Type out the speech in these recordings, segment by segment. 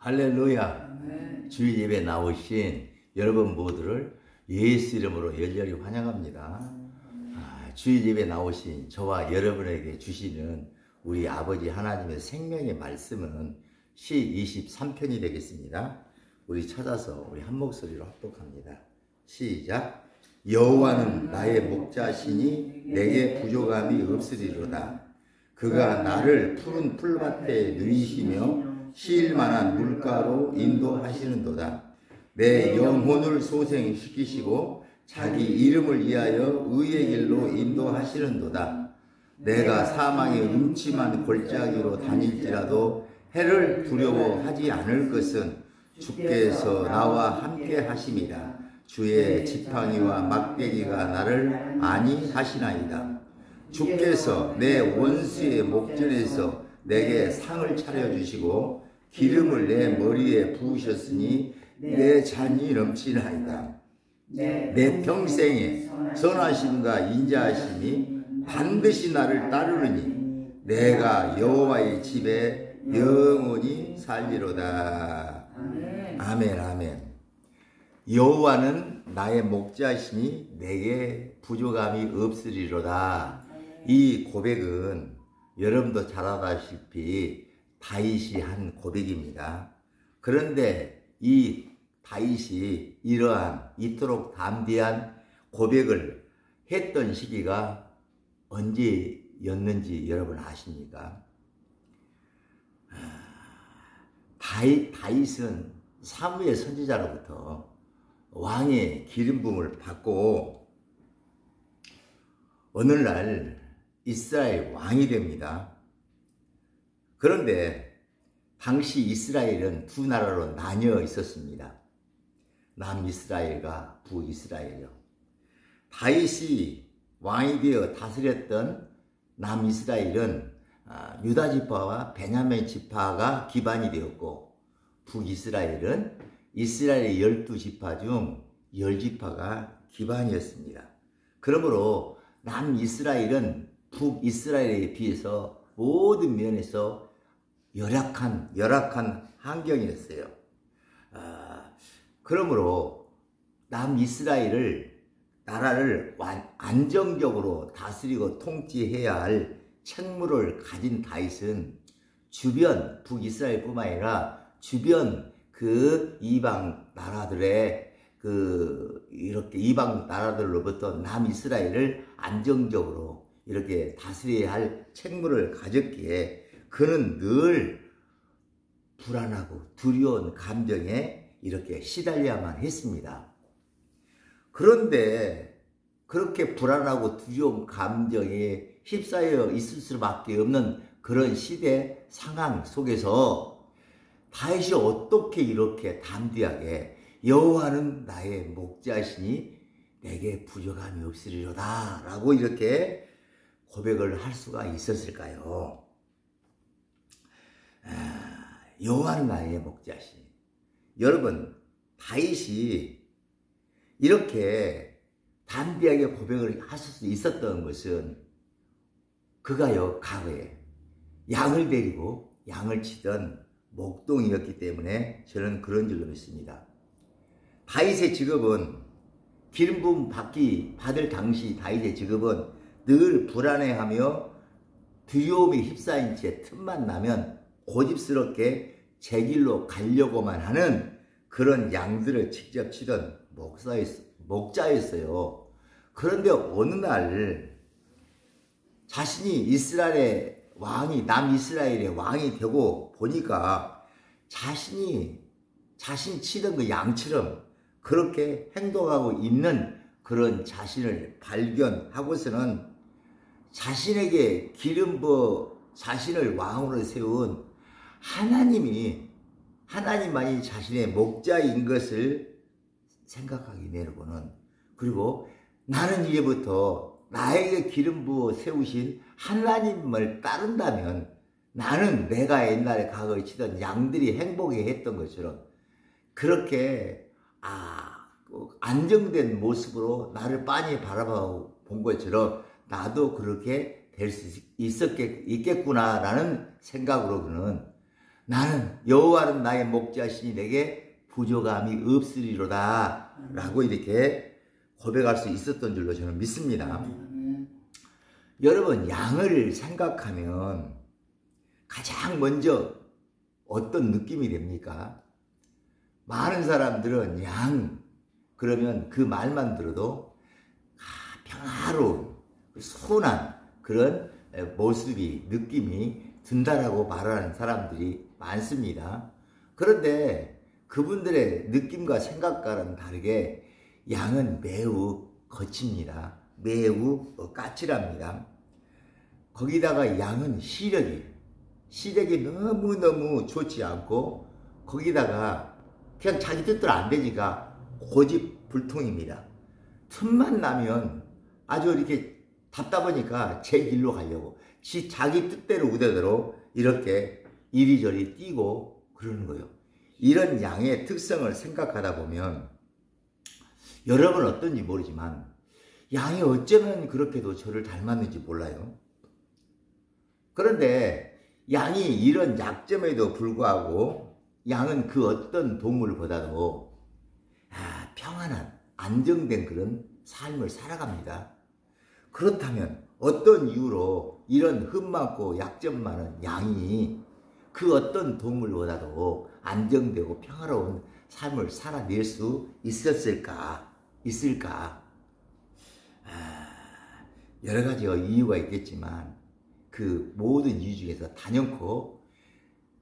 할렐루야. 주일 예배 나오신 여러분 모두를 예수 이름으로 열렬히 환영합니다. 주일 예배 나오신 저와 여러분에게 주시는 우리 아버지 하나님의 생명의 말씀은 시 23편이 되겠습니다. 우리 찾아서 우리 한 목소리로 합독합니다. 시작. 여호와는 나의 목자시니 내게 부족함이 없으리로다. 그가 나를 푸른 풀밭에 누이시며 쉴 만한 물가로 인도하시는도다. 내 영혼을 소생시키시고 자기 이름을 위하여 의의 길로 인도하시는도다. 내가 사망의 음침한 골짜기로 다닐지라도 해를 두려워하지 않을 것은 주께서 나와 함께 하심이라. 주의 지팡이와 막대기가 나를 안위하시나이다. 주께서 내 원수의 목전에서 내게 상을 차려주시고 기름을 내 머리에 부으셨으니 내 잔이 넘치나이다. 내 평생에 선하심과 인자하심이 반드시 나를 따르느니 내가 여호와의 집에 영원히 살리로다. 아멘 아멘. 여호와는 나의 목자시니 내게 부족함이 없으리로다. 이 고백은 여러분도 잘 아다시피 다윗이 한 고백입니다. 그런데 이 다윗이 이토록 담대한 고백을 했던 시기가 언제였는지 여러분 아십니까? 다윗은 사무엘 선지자로부터 왕의 기름 부음을 받고 어느 날 이스라엘 왕이 됩니다. 그런데 당시 이스라엘은 두 나라로 나뉘어 있었습니다. 남이스라엘과 북이스라엘이요. 다윗이 왕이 되어 다스렸던 남이스라엘은 유다 지파와 베냐민 지파가 기반이 되었고, 북이스라엘은 이스라엘의 12지파 중 10지파가 기반이었습니다. 그러므로 남이스라엘은 북이스라엘에 비해서 모든 면에서 열악한 환경이었어요. 그러므로 나라를 안정적으로 다스리고 통치해야 할 책무를 가진 다윗은 주변 북이스라엘뿐만 아니라 주변 그 이방 나라들의 이렇게 이방 나라들로부터 남이스라엘을 안정적으로 이렇게 다스려야 할 책무를 가졌기에 그는 늘 불안하고 두려운 감정에 이렇게 시달려야만 했습니다. 그런데 그렇게 불안하고 두려운 감정에 휩싸여 있을 수밖에 없는 그런 시대 상황 속에서 다윗이 어떻게 이렇게 담대하게 여호와는 나의 목자시니 내게 부족함이 없으리로다 라고 이렇게 고백을 할 수가 있었을까요? 여호와는 나의 목자시니. 여러분, 다윗이 이렇게 담대하게 고백을 하실 수 있었던 것은 그가요 과거에 양을 데리고 양을 치던 목동이었기 때문에 저는 그런 줄로 믿습니다. 다윗의 직업은 기름 부음 받을 당시 다윗의 직업은 늘 불안해하며 두려움에 휩싸인 채 틈만 나면 고집스럽게 제 길로 가려고만 하는 그런 양들을 직접 치던 목자였어요. 그런데 어느 날 자신이 이스라엘의 왕이 남이스라엘의 왕이 되고 보니까 자신 치던 그 양처럼 그렇게 행동하고 있는 그런 자신을 발견하고서는 자신에게 기름 부어 자신을 왕으로 세운 하나님만이 자신의 목자인 것을 생각하게 되고는, 그리고 나는 이제부터 나에게 기름 부어 세우신 하나님을 따른다면 나는 내가 옛날에 과거에 치던 양들이 행복해 했던 것처럼 그렇게 안정된 모습으로 나를 빤히 바라본 것처럼 나도 그렇게 될 수 있겠구나라는 생각으로 그는 나는 여호와는 나의 목자시니 내게 부족함이 없으리로다 라고 이렇게 고백할 수 있었던 줄로 저는 믿습니다. 여러분, 양을 생각하면 가장 먼저 어떤 느낌이 됩니까? 많은 사람들은 양 그러면 그 말만 들어도 평화로운 순한 그런 모습이 느낌이 든다라고 말하는 사람들이 많습니다. 그런데 그분들의 느낌과 생각과는 다르게 양은 매우 거칩니다. 매우 까칠합니다. 거기다가 양은 시력이 너무너무 좋지 않고 거기다가 그냥 자기 뜻대로 안 되니까 고집불통입니다. 틈만 나면 아주 이렇게 답답하니까 제 길로 가려고 자기 뜻대로 우대대로 이렇게 이리저리 뛰고 그러는 거예요. 이런 양의 특성을 생각하다 보면 여러분 어떤지 모르지만 양이 어쩌면 그렇게도 저를 닮았는지 몰라요. 그런데 양이 이런 약점에도 불구하고 양은 그 어떤 동물보다도 평안한 안정된 그런 삶을 살아갑니다. 그렇다면 어떤 이유로 이런 흠많고 약점 많은 양이 그 어떤 동물보다도 안정되고 평화로운 삶을 살아낼 수 있을까? 여러 가지 이유가 있겠지만 그 모든 이유 중에서 단연코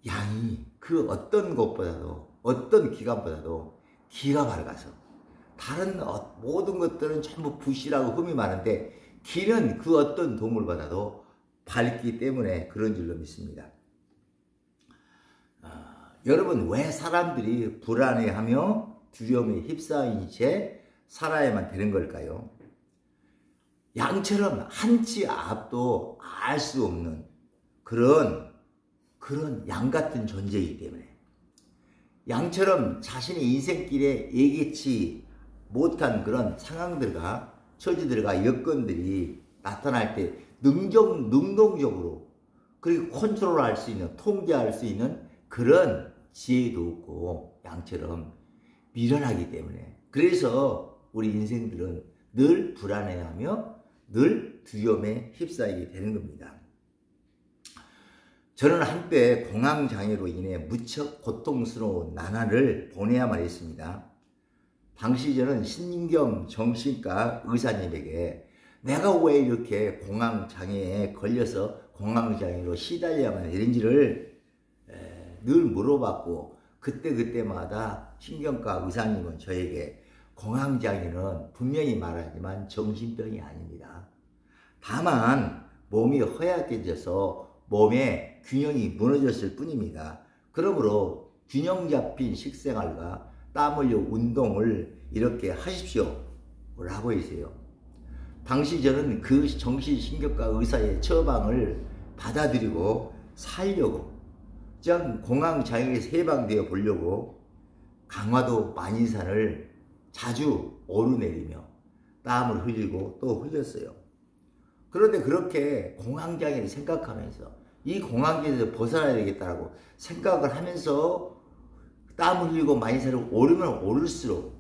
양이 그 어떤 것보다도 어떤 기관보다도 기가 밝아서 다른 모든 것들은 전부 부실하고 흠이 많은데 기는 그 어떤 동물보다도 밝기 때문에 그런 줄로 믿습니다. 여러분, 왜 사람들이 불안해하며 두려움에 휩싸인 채 살아야만 되는 걸까요? 양처럼 한치 앞도 알 수 없는 그런 양 같은 존재이기 때문에 양처럼 자신의 인생길에 예기치 못한 그런 상황들과 처지들과 여건들이 나타날 때 능동적으로 그리고 컨트롤할 수 있는, 통제할 수 있는 그런 지혜도 없고 양처럼 미련하기 때문에 그래서 우리 인생들은 늘 불안해하며 늘 두려움에 휩싸이게 되는 겁니다. 저는 한때 공황장애로 인해 무척 고통스러운 나날을 보내야만 했습니다. 당시 저는 신경 정신과 의사님에게 내가 왜 이렇게 공황장애에 걸려서 공황장애로 시달려야만 되는지를 늘 물어봤고 그때마다 신경과 의사님은 저에게 공황장애는 분명히 말하지만 정신병이 아닙니다. 다만 몸이 허약해져서 몸의 균형이 무너졌을 뿐입니다. 그러므로 균형 잡힌 식생활과 땀 흘려 운동을 이렇게 하십시오 라고 했어요. 당시 저는 그 정신신경과 의사의 처방을 받아들이고 살려고 공황장애에서 해방되어 보려고 강화도 만인산을 자주 오르내리며 땀을 흘리고 또 흘렸어요. 그런데 그렇게 공황장애를 생각하면서 이 공황장애에서 벗어나야 되겠다고 생각을 하면서 땀을 흘리고 만인산을 오르면 오를수록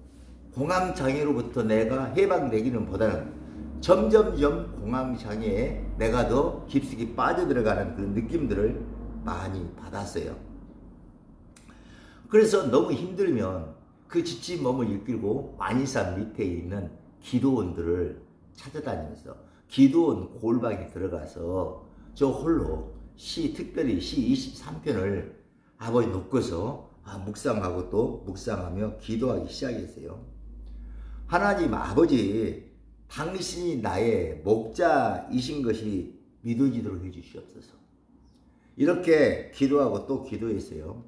공황장애로부터 내가 해방되기는 보다는 점점점 공황장애에 내가 더 깊숙이 빠져들어가는 그런 느낌들을 많이 받았어요. 그래서 너무 힘들면 그 지친 몸을 이끌고 만인산 밑에 있는 기도원들을 찾아다니면서 기도원 골방에 들어가서 저 홀로 특별히 시 23편을 아버지 놓고서 묵상하고 또 묵상하며 기도하기 시작했어요. 하나님 아버지, 당신이 나의 목자이신 것이 믿어지도록 해주시옵소서. 이렇게 기도하고 또 기도했어요.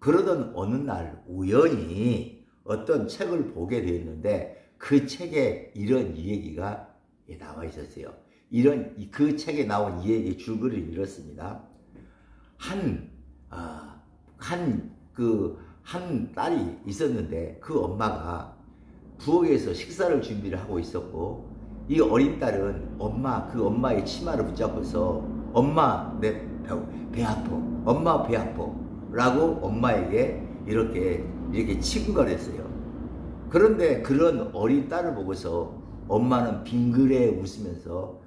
그러던 어느 날 우연히 어떤 책을 보게 되었는데 그 책에 이런 이야기가 나와 있었어요. 그 책에 나온 이야기의 줄거리를 이렇습니다. 한 딸이 있었는데 그 엄마가 부엌에서 식사를 준비를 하고 있었고 이 어린 딸은 그 엄마의 치마를 붙잡고서 엄마 내 배 아파, 엄마 배 아파 라고 엄마에게 이렇게 칭거렸어요. 그런데 그런 어린 딸을 보고서 엄마는 빙그레 웃으면서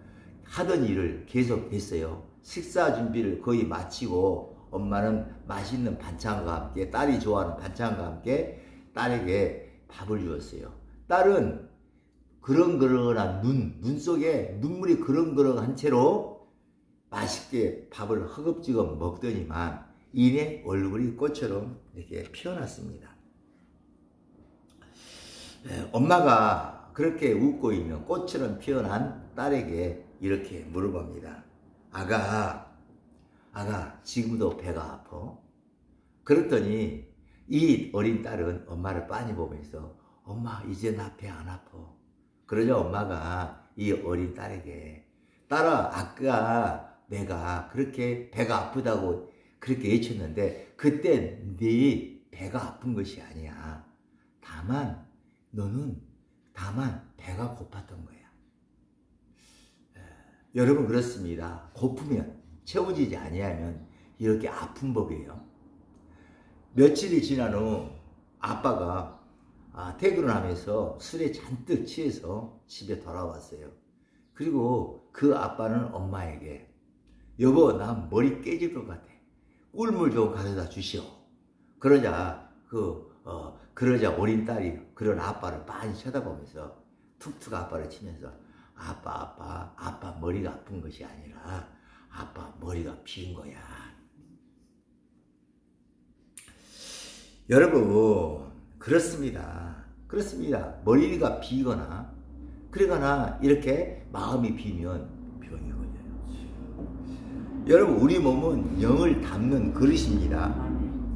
하던 일을 계속 했어요. 식사 준비를 거의 마치고 엄마는 맛있는 반찬과 함께, 딸이 좋아하는 반찬과 함께 딸에게 밥을 주었어요. 딸은 그렁그렁한 눈 속에 눈물이 그렁그렁한 채로 맛있게 밥을 허겁지겁 먹더니만 이내 얼굴이 꽃처럼 이렇게 피어났습니다. 엄마가 그렇게 웃고 있는 꽃처럼 피어난 딸에게 이렇게 물어봅니다. 아가, 지금도 배가 아파? 그랬더니 이 어린 딸은 엄마를 빤히 보면서 엄마, 이제 나 배 안 아파. 그러자 엄마가 이 어린 딸에게, 딸아, 아까 내가 그렇게 배가 아프다고 그렇게 외쳤는데 그때 네 배가 아픈 것이 아니야. 너는 배가 고팠던 거야. 여러분, 그렇습니다. 고프면, 채워지지 아니하면 이렇게 아픈 법이에요. 며칠이 지난 후 아빠가 퇴근을 하면서 술에 잔뜩 취해서 집에 돌아왔어요. 그리고 그 아빠는 엄마에게, 여보, 나 머리 깨질 것 같아. 꿀물 좀 가져다 주시오. 그러자 어린 딸이 그런 아빠를 빤히 쳐다보면서 툭툭 아빠를 치면서, 아빠 머리가 아픈 것이 아니라 아빠 머리가 비인 거야. 여러분, 그렇습니다. 머리가 비거나 그러거나 이렇게 마음이 비면 병이 걸려요. 여러분, 우리 몸은 영을 담는 그릇입니다.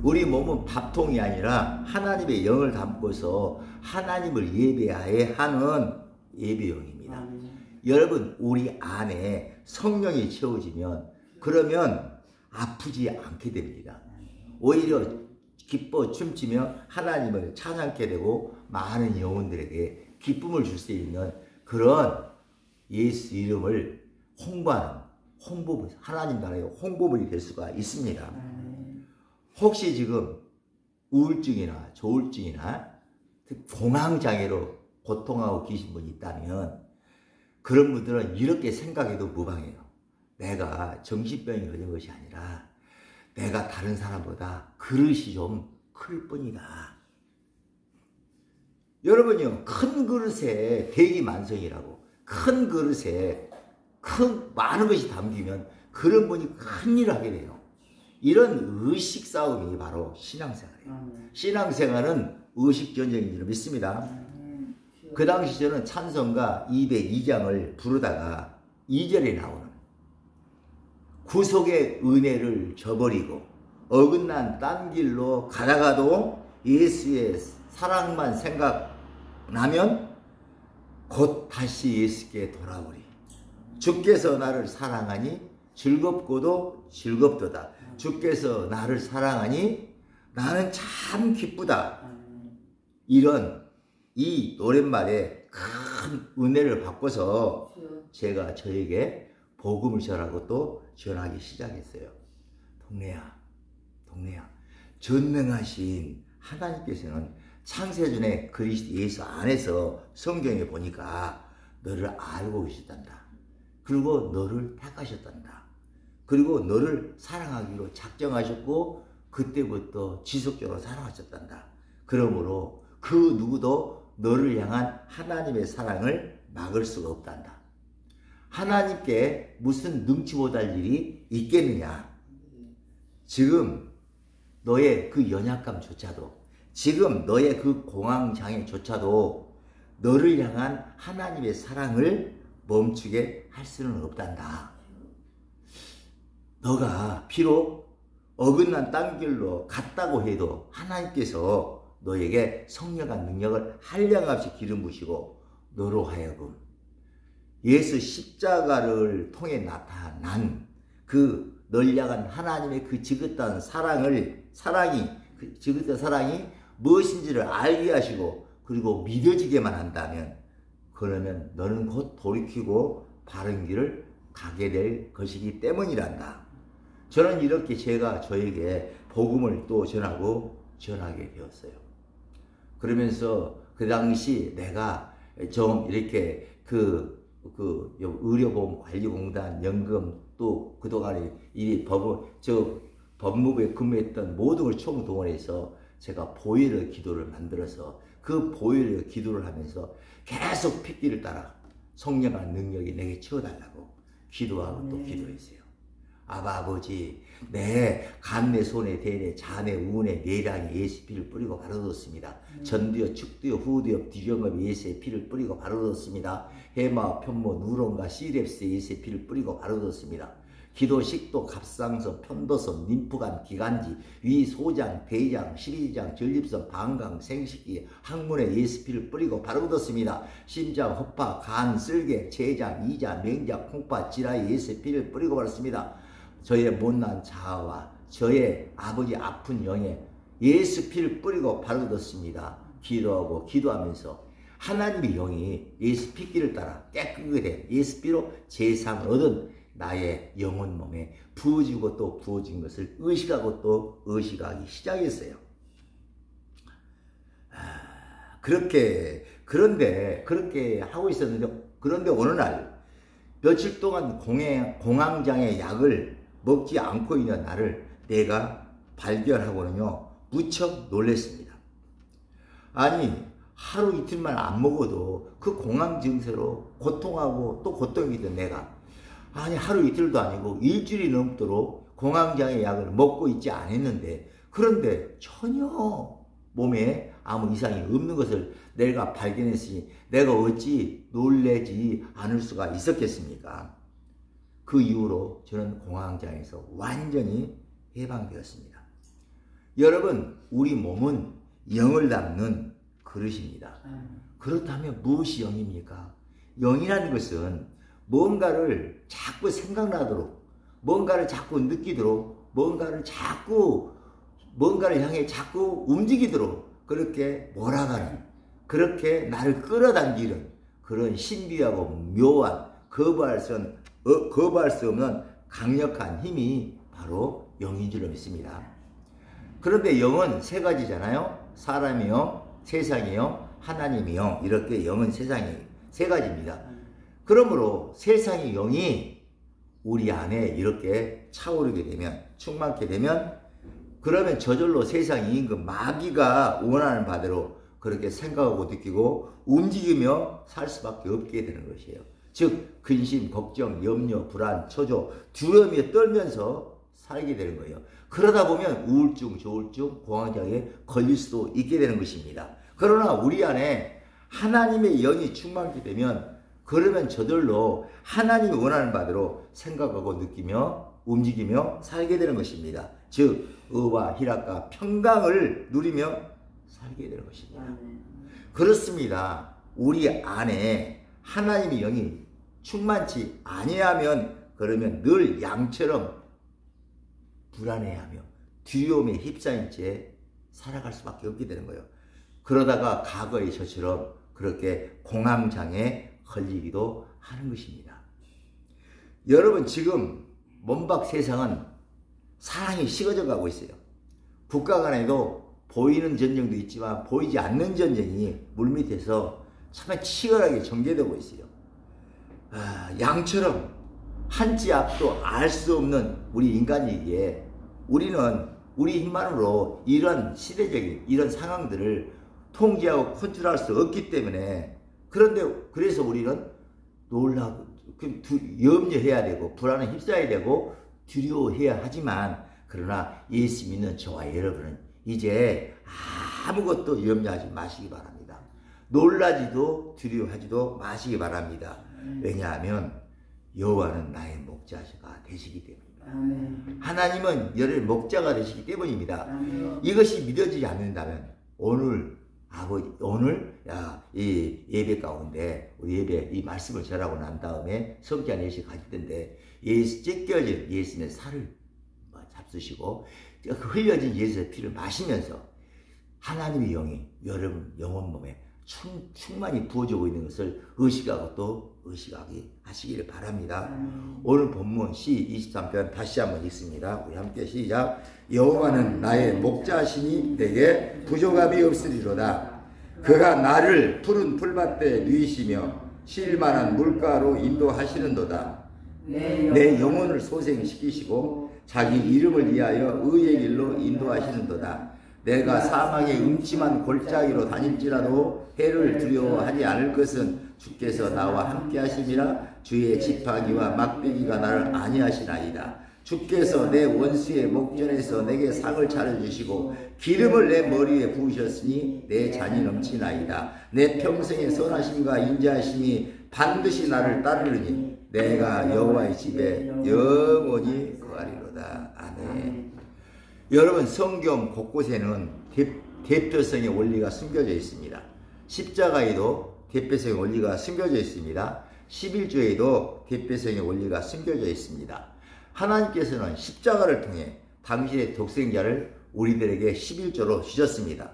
우리 몸은 밥통이 아니라 하나님의 영을 담고서 하나님을 예배하여 하는 예배용입니다. 여러분, 우리 안에 성령이 채워지면 그러면 아프지 않게 됩니다. 오히려 기뻐 춤추며 하나님을 찬양하게 되고 많은 영혼들에게 기쁨을 줄 수 있는 그런 예수 이름을 홍보하는 하나님 나라의 홍보물이 될 수가 있습니다. 혹시 지금 우울증이나 조울증이나 공황장애로 고통하고 계신 분이 있다면 그런 분들은 이렇게 생각해도 무방해요. 내가 정신병이 걸린 것이 아니라 내가 다른 사람보다 그릇이 좀 클 뿐이다. 여러분요, 큰 그릇에 대기만성이라고, 큰 그릇에 많은 것이 담기면 그런 분이 큰일을 하게 돼요. 이런 의식 싸움이 바로 신앙생활이에요. 신앙생활은 의식 전쟁인 줄 믿습니다. 그 당시 저는 찬송가 202장을 부르다가 2절에 나오는 구속의 은혜를 저버리고 어긋난 딴 길로 가다가도 예수의 사랑만 생각나면 곧 다시 예수께 돌아오리. 주께서 나를 사랑하니 즐겁고도 즐겁도다. 주께서 나를 사랑하니 나는 참 기쁘다. 이런 이 노랫말에 큰 은혜를 받고서 제가 저에게 복음을 전하고 또 전하기 시작했어요. 동네야, 전능하신 하나님께서는 창세전에 그리스도 예수 안에서 성경에 보니까 너를 알고 계시단다. 그리고 너를 택하셨단다. 그리고 너를 사랑하기로 작정하셨고 그때부터 지속적으로 사랑하셨단다. 그러므로 그 누구도 너를 향한 하나님의 사랑을 막을 수가 없단다. 하나님께 무슨 능치 못할 일이 있겠느냐. 지금 너의 그 연약감조차도, 지금 너의 그 공황장애조차도 너를 향한 하나님의 사랑을 멈추게 할 수는 없단다. 너가 비록 어긋난 딴 길로 갔다고 해도 하나님께서 너에게 성령과 능력을 한량없이 기름 부으시고 너로 하여금 예수 십자가를 통해 나타난 그 널 향한 하나님의 그 지긋한 지긋한 사랑이 무엇인지를 알게 하시고 그리고 믿어지게만 한다면 그러면 너는 곧 돌이키고 바른 길을 가게 될 것이기 때문이란다. 저는 이렇게 제가 저에게 복음을 또 전하게 되었어요. 그러면서 그 당시 내가 좀 이렇게 의료보험관리공단 연금 또 그동안에 법무부에 근무했던 모든 걸 총동원해서 제가 보혈의 기도를 만들어서 그 보혈의 기도를 하면서 계속 핏길을 따라 성령의 능력이 내게 채워달라고 기도하고 또 기도했어요. 아버지, 내 간내 손에 대내 자내 우내 내량에 예수의 피를 뿌리고 바로뒀습니다. 전두엽 축두엽 후두엽 뒤경업에 예수의 피를 뿌리고 바로뒀습니다. 해마 편모 누런가 시랩스에 예수의 피를 뿌리고 바로뒀습니다. 기도 식도 갑상선 편도선 림프관 기관지 위 소장 대장 십이장 전립선 방광 생식기 항문에 예수 피를 뿌리고 바로뒀습니다. 심장 허파 간 쓸개 제장 이자 맹자 콩파 지라에 예수 피를 뿌리고 바로뒀습니다. 저의 못난 자아와 저의 아버지 아픈 영에 예수 피를 뿌리고 바로뒀습니다. 기도하고 기도하면서 하나님의 영이 예수 피길을 따라 깨끗하게 된 예수 피로 제상을 얻은 나의 영혼 몸에 부어지고 또 부어진 것을 의식하고 또 의식하기 시작했어요. 그런데 그렇게 하고 있었는데, 그런데 어느 날 며칠 동안 공황장애 약을 먹지 않고 있는 나를 내가 발견하고는요 무척 놀랐습니다. 아니 하루 이틀만 안 먹어도 그 공황 증세로 고통하고 또 고통이 있던 내가 아니 하루 이틀도 아니고 일주일이 넘도록 공황장애 약을 먹고 있지 않았는데, 그런데 전혀 몸에 아무 이상이 없는 것을 내가 발견했으니 내가 어찌 놀라지 않을 수가 있었겠습니까? 그 이후로 저는 공황장애에서 완전히 해방되었습니다. 여러분, 우리 몸은 영을 담는 그릇입니다. 그렇다면 무엇이 영입니까? 영이라는 것은 뭔가를 자꾸 생각나도록, 뭔가를 자꾸 느끼도록, 뭔가를 향해 자꾸 움직이도록 그렇게 몰아가는, 그렇게 나를 끌어당기는 그런 신비하고 묘한 거부할 수 없는 강력한 힘이 바로 영인 줄로 믿습니다. 그런데 영은 세 가지잖아요. 사람의 영, 세상의 영, 하나님의 영, 이렇게 영은 세상의 세 가지입니다. 그러므로 세상의 영이 우리 안에 이렇게 차오르게 되면, 충만케 되면, 그러면 저절로 세상의 임금 마귀가 원하는 바대로 그렇게 생각하고 느끼고 움직이며 살 수밖에 없게 되는 것이에요. 즉 근심, 걱정, 염려, 불안, 초조, 두려움에 떨면서 살게 되는 거예요. 그러다 보면 우울증, 조울증, 공황장애에 걸릴 수도 있게 되는 것입니다. 그러나 우리 안에 하나님의 영이 충만하게 되면, 그러면 저절로 하나님이 원하는 바대로 생각하고 느끼며 움직이며 살게 되는 것입니다. 즉 의와 희락과 평강을 누리며 살게 되는 것입니다. 그렇습니다. 우리 안에 하나님의 영이 충만치 아니하면, 그러면 늘 양처럼 불안해하며 두려움에 휩싸인 채 살아갈 수밖에 없게 되는 거예요. 그러다가 과거의 저처럼 그렇게 공황장애에 걸리기도 하는 것입니다. 여러분, 지금 먼 밖 세상은 사랑이 식어져 가고 있어요. 국가 간에도 보이는 전쟁도 있지만 보이지 않는 전쟁이 물밑에서 참 치열하게 전개되고 있어요. 양처럼 한치 앞도 알 수 없는 우리 인간이기에 우리는 우리 힘만으로 이런 시대적인 이런 상황들을 통제하고 컨트롤할 수 없기 때문에, 그래서 우리는 놀라고 염려해야 되고 불안에 휩싸여야 되고 두려워해야 하지만, 그러나 예수 믿는 저와 여러분은 이제 아무것도 염려하지 마시기 바랍니다. 놀라지도 두려워하지도 마시기 바랍니다. 왜냐하면 여호와는 나의 목자가 되시기 때문입니다. 하나님은 너의 목자가 되시기 때문입니다. 이것이 믿어지지 않는다면 오늘 이 예배 가운데 우리 예배 이 말씀을 전하고 난 다음에 성찬 예식 가질 텐데, 찢겨진 예수님의 살을 잡수시고 흘려진 예수의 피를 마시면서 하나님의 영이 여러분 영혼 몸에 충만히 부어주고 있는 것을 의식하고 또 의식하게 하시기를 바랍니다. 오늘 본문 시 23편 다시 한번 읽습니다. 우리 함께 시작. 여호와는 나의 목자시니 내게 부족함이 없으리로다. 그가 나를 푸른 풀밭에 누이시며 쉴만한 물가로 인도하시는도다. 내 영혼을 소생시키시고 자기 이름을 위하여 의의 길로 인도하시는도다. 내가 사망의 음침한 골짜기로 다닐지라도 해를 두려워하지 않을 것은 주께서 나와 함께 하심이라. 주의 지팡이와 막대기가 나를 안위하시나이다. 주께서 내 원수의 목전에서 내게 상을 차려주시고 기름을 내 머리에 부으셨으니 내 잔이 넘치나이다. 내 평생의 선하심과 인자하심이 반드시 나를 따르리니 내가 여호와의 집에 영원히 거하리로다. 아멘. 여러분, 성경 곳곳에는 대표성의 원리가 숨겨져 있습니다. 십자가에도 대표성의 원리가 숨겨져 있습니다. 11조에도 대표성의 원리가 숨겨져 있습니다. 하나님께서는 십자가를 통해 당신의 독생자를 우리들에게 11조로 주셨습니다.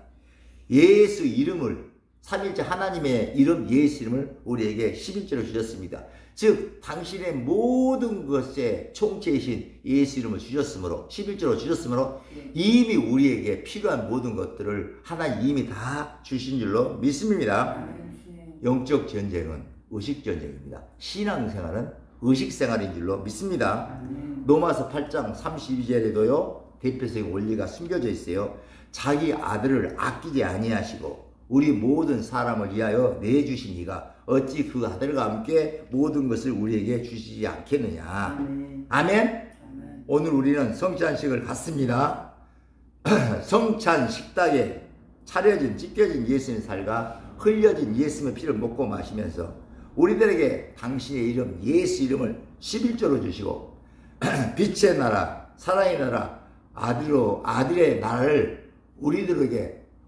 예수 이름을, 삼일째 하나님의 이름 예수 이름을 우리에게 11조로 주셨습니다. 즉 당신의 모든 것에 총체이신 예수 이름을 주셨으므로, 11조로 주셨으므로 이미 우리에게 필요한 모든 것들을 하나님 이미 다 주신 줄로 믿습니다. 영적 전쟁은 의식 전쟁입니다. 신앙생활은 의식 생활인 줄로 믿습니다. 로마서 8장 32절에도요 대표적인 원리가 숨겨져 있어요. 자기 아들을 아끼지 아니하시고 우리 모든 사람을 위하여 내주신 이가 어찌 그 아들과 함께 모든 것을 우리에게 주시지 않겠느냐. 아멘. 오늘 우리는 성찬식을 갖습니다. 성찬 식탁에 차려진 찢겨진 예수님의 살과 흘려진 예수님의 피를 먹고 마시면서 우리들에게 당신의 이름 예수 이름을 11조로 주시고 빛의 나라 사랑의 나라 아들의 나라를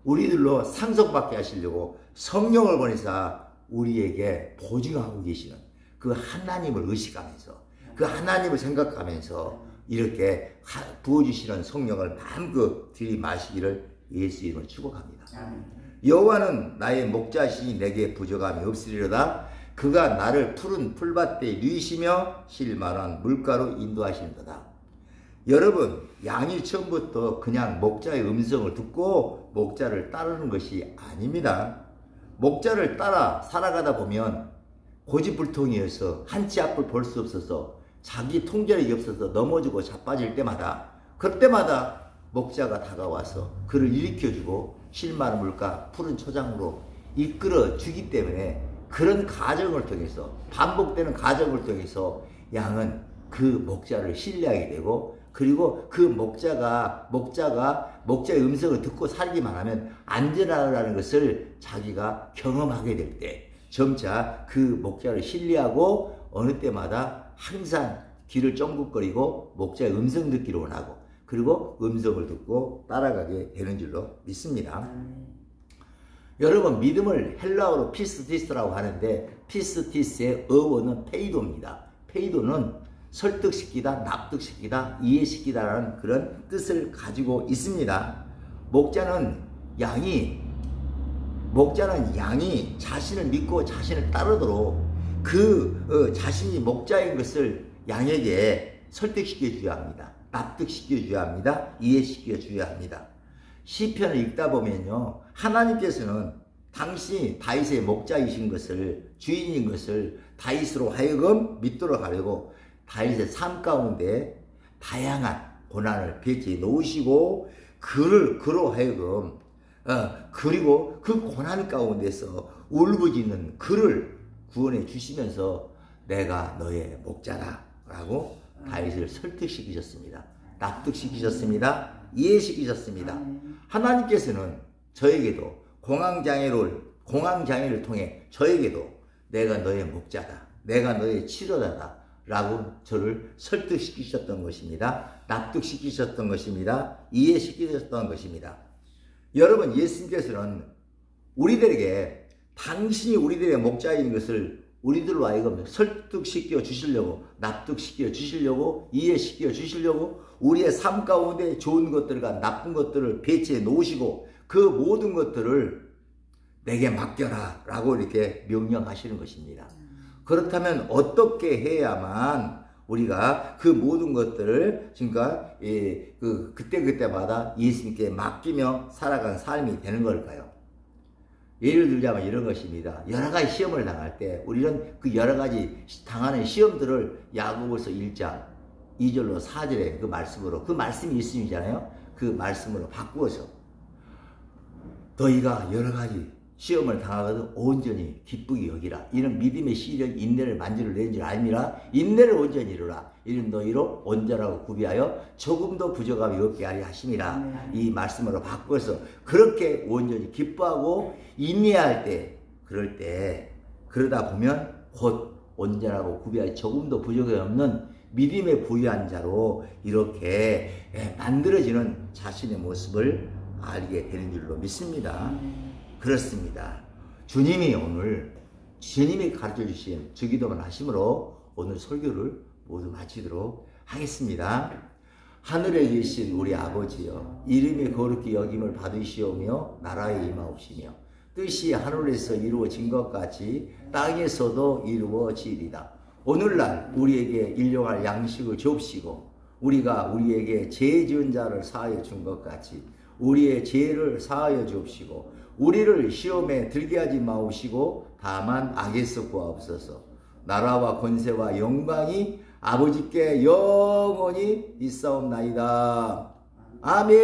우리들로 상속받게 하시려고 성령을 보내사 우리에게 보증하고 계시는 그 하나님을 의식하면서 그 하나님을 생각하면서 이렇게 부어주시는 성령을 마음껏 들이마시기를 예수 이름으로 축복합니다. 여호와는 나의 목자시니 내게 부족함이 없으리로다. 그가 나를 푸른 풀밭에 누이시며 쉴만한 물가로 인도하시는도다. 여러분, 양이 처음부터 그냥 목자의 음성을 듣고 목자를 따르는 것이 아닙니다. 목자를 따라 살아가다 보면 고집불통이어서 한치 앞을 볼 수 없어서 자기 통제력이 없어서 넘어지고 자빠질 때마다 그때마다 목자가 다가와서 그를 일으켜주고 쉴만한 물가 푸른 초장으로 이끌어 주기 때문에 그런 과정을 통해서 반복되는 과정을 통해서 양은 그 목자를 신뢰하게 되고 그리고 그 목자가 목자의 음성을 듣고 살기만 하면 안전하다는 것을 자기가 경험하게 될 때 점차 그 목자를 신뢰하고 어느 때마다 항상 귀를 쫑긋거리고 목자의 음성 듣기를 원하고 그리고 음성을 듣고 따라가게 되는 줄로 믿습니다. 여러분, 믿음을 헬라어로 피스티스라고 하는데 피스티스의 어원은 페이도입니다. 페이도는 설득시키다, 납득시키다, 이해시키다라는 그런 뜻을 가지고 있습니다. 목자는 양이 자신을 믿고 자신을 따르도록 자신이 목자인 것을 양에게 설득시켜 줘야 합니다. 납득시켜 줘야 합니다. 이해시켜 줘야 합니다. 시편을 읽다 보면요, 하나님께서는 당신이 다윗의 목자이신 것을, 주인인 것을 다윗으로 하여금 믿도록 하려고 다윗의 삶 가운데 다양한 고난을 배치해 놓으시고 그로 하여금 그리고 그 고난 가운데서 울부짖는 그를 구원해 주시면서 내가 너의 목자다 라고 다윗을 설득시키셨습니다. 납득시키셨습니다. 이해시키셨습니다. 하나님께서는 저에게도 공황장애를 통해 저에게도 내가 너의 목자다, 내가 너의 치료자다 라고 저를 설득시키셨던 것입니다. 납득시키셨던 것입니다. 이해시키셨던 것입니다. 여러분, 예수님께서는 우리들에게 당신이 우리들의 목자인 것을 우리들로 하여금 설득시켜 주시려고, 납득시켜 주시려고, 이해시켜 주시려고 우리의 삶 가운데 좋은 것들과 나쁜 것들을 배치해 놓으시고 그 모든 것들을 내게 맡겨라 라고 이렇게 명령하시는 것입니다. 그렇다면 어떻게 해야만 우리가 그 모든 것들을 지금까지 그때마다 예수님께 맡기며 살아간 삶이 되는 걸까요? 예를 들자면 이런 것입니다. 여러 가지 시험을 당할 때 우리는 그 여러 가지 당하는 시험들을 야고보서 1장 2절로 4절의 그 말씀으로, 그 말씀이 예수님이잖아요. 그 말씀으로 바꾸어서 너희가 여러 가지 시험을 당하거든 온전히 기쁘게 여기라. 이는 믿음의 시력 인내를 만지를 낸 줄 알미라. 인내를 온전히 이루라. 이는 너희로 온전하고 구비하여 조금도 부족함이 없게 하리 하심이라. 이 말씀으로 바꿔서 그렇게 온전히 기뻐하고 인내할 때, 그럴 때 그러다 보면 곧 온전하고 구비하여 조금도 부족함이 없는 믿음의 부유한 자로 이렇게 만들어지는 자신의 모습을 알게 되는 줄로 믿습니다. 그렇습니다. 주님이 가르쳐 주신 주기도문 하심으로 오늘 설교를 모두 마치도록 하겠습니다. 하늘에 계신 우리 아버지여, 이름이 거룩히 여김을 받으시오며 나라에 임하옵시며 뜻이 하늘에서 이루어진 것 같이 땅에서도 이루어지리다. 오늘날 우리에게 일용할 양식을 주옵시고 우리가 우리에게 죄 지은 자를 사하여 준 것 같이 우리의 죄를 사하여 주옵시고 우리를 시험에 들게 하지 마옵시고 다만 악에서 구하옵소서. 나라와 권세와 영광이 아버지께 영원히 있사옵나이다. 아멘.